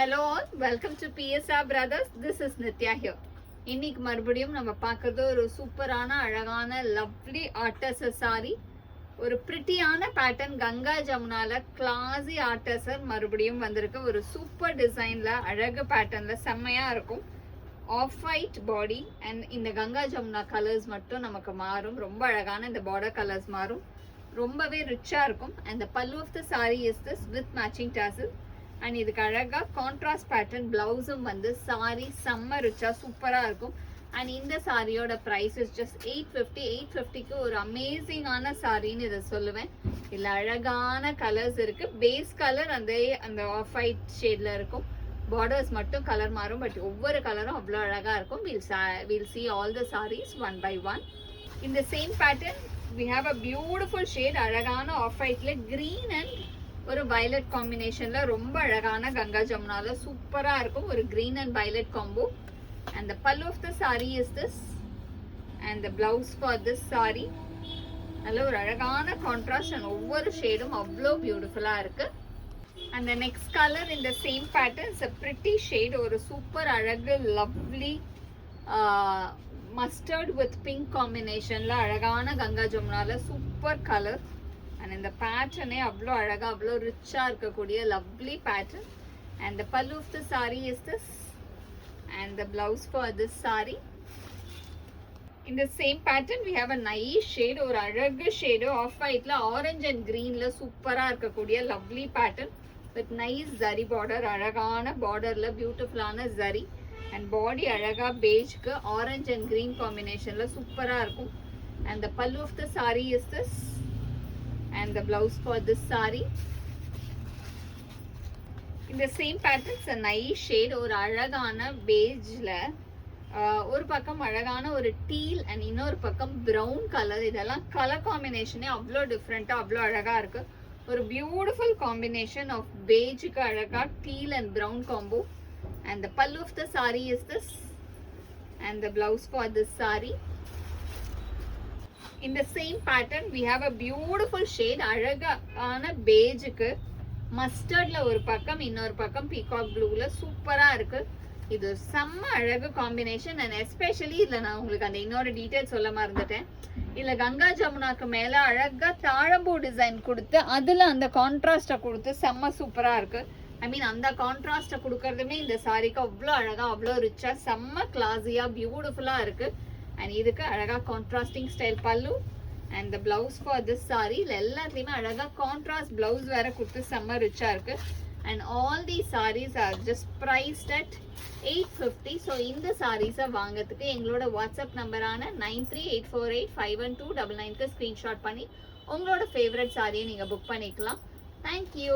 Hello all, welcome to PSR Brothers. This is Nitya here. இன்னைக்கு மறுபடியும் நம்ம பார்க்கறது ஒரு சூப்பரான அழகான லவ்லி ஆர்டசர் சாரி. ஒரு பிரிட்டியான பேட்டர்ன் கங்கா ஜமுனால கிளாஸி ஆர்டசர் மறுபடியும் வந்திருக்கு. ஒரு சூப்பர் டிசைன்ல அழகு பேட்டர்ன்ல செம்மையா இருக்கும். ஆஃப் ஒயிட் பாடி அண்ட் இந்த கங்கா ஜமுனா கலர்ஸ் மட்டும் நமக்கு மாறும். ரொம்ப அழகான இந்த பார்டர் கலர்ஸ் மாறும். ரொம்பவே ரிச்சா இருக்கும். And the pallu of the saree is this with matching tassel. And இதுக்கு அழகாக கான்ட்ராஸ்ட் பேட்டர்ன் பிளவுஸும் வந்து சாரி செம்ம ரிச்சா சூப்பராக இருக்கும். அண்ட் இந்த சாரியோட ப்ரைஸ் இஸ் ஜஸ்ட் 850. 850க்கு ஒரு அமேசிங்கான சாரின்னு இதை சொல்லுவேன். இதில் அழகான கலர்ஸ் இருக்கு. பேஸ் கலர் அந்த ஆஃப் ஒயிட் ஷேட்ல இருக்கும். பார்டர்ஸ் மட்டும் கலர் மாறும். பட் ஒவ்வொரு கலரும் அவ்வளோ அழகாக இருக்கும். Will see all the sarees one by one. In the same pattern we have a beautiful shade. அழகான ஆஃப் ஒயிட்ல கிரீன் அண்ட் ஒரு வயலட் காம்பினேஷன்ல ரொம்ப அழகான கங்கா ஜமுனால சூப்பரா இருக்கும். ஒரு green and violet combo. And the pallu of the saree is this and the blouse for this saree. நல்ல ஒரு அழகான கான்ட்ராஸ்ட் அண்ட் ஒவ்வொரு ஷேடும் அவ்வளோ பியூட்டிஃபுல்லா இருக்கு. and the next color in the same pattern is a pretty shade. ஒரு super அழகு lovely mustard with pink காம்பினேஷன்ல அழகான கங்கா ஜமுனால சூப்பர் கலர். அண்ட் இந்த பேட்டர்னே அவ்வளோ அழகா அவ்வளோ ரிச்சா இருக்கக்கூடிய lovely pattern. And the pallu of the saree is this and the blouse for this saree. In the same pattern we have a nice shade. ஒரு அழகு shade of ஒயிட்ல orange and கிரீன்ல சூப்பரா இருக்கக்கூடிய lovely pattern with nice zari border. அழகான பார்டர்ல பியூட்டிஃபுல்லான zari and body அழகா பேஜ்க்கு orange and green காம்பினேஷன்ல சூப்பரா இருக்கும். And the pallu of the saree is this and the blouse for this saree. In the same pattern it's a nice shade. ஒரு அழகான பேஜ்ல ஒரு பக்கம் அழகான ஒரு டீல் அண்ட் இன்னொரு பக்கம் பிரவுன் கலர். இதெல்லாம் கலர் காம்பினேஷனே அவ்வளோ டிஃப்ரெண்டா அவ்வளோ அழகா இருக்கு. ஒரு பியூட்டிஃபுல் காம்பினேஷன் ஆஃப் பேஜுக்கு அழகா deal and brown combo. and the pallu of the saree is this and the blouse for this saree. In the same pattern we have a beautiful shade. அழகான பேஜுக்கு மஸ்டர்ட்ல ஒரு பக்கம் இன்னொரு பக்கம் பீகாக் ப்ளூல சூப்பரா இருக்கு. இது செம்ம அழகு காம்பினேஷன். அண்ட் எஸ்பெஷலி இதுல நான் உங்களுக்கு அந்த இன்னொரு டீடைல் சொல்ல மறந்துட்டேன். இதுல கங்கா ஜமுனாக்கு மேல அழகா தாழம்பூ டிசைன் கொடுத்து அதுல அந்த கான்ட்ராஸ்ட கொடுத்து செம்ம சூப்பரா இருக்கு. ஐ மீன் அந்த கான்ட்ராஸ்ட கொடுக்கறதுமே இந்த சாரிக்கு அவ்வளோ அழகா அவ்வளோ ரிச்சா செம்ம கிளாஸியா பியூட்டிஃபுல்லா இருக்கு. அண்ட் இதுக்கு அழகா கான்ட்ராஸ்டிங் ஸ்டைல் பல்லு and the blouse for this saree. எல்லாத்துலயுமே அழகா கான்ட்ராஸ்ட் பிளவுஸ் வேற கொடுத்து செம்ம ரிச்சா இருக்கு. And all the sarees are just priced at 850. So இந்த சாரீஸை வாங்கிறதுக்கு எங்களோட வாட்ஸ்அப் நம்பரான 9384851299க்கு ஸ்க்ரீன்ஷாட் பண்ணி உங்களோட ஃபேவரட் சாரியை நீங்கள் புக் பண்ணிக்கலாம். தேங்க்யூ.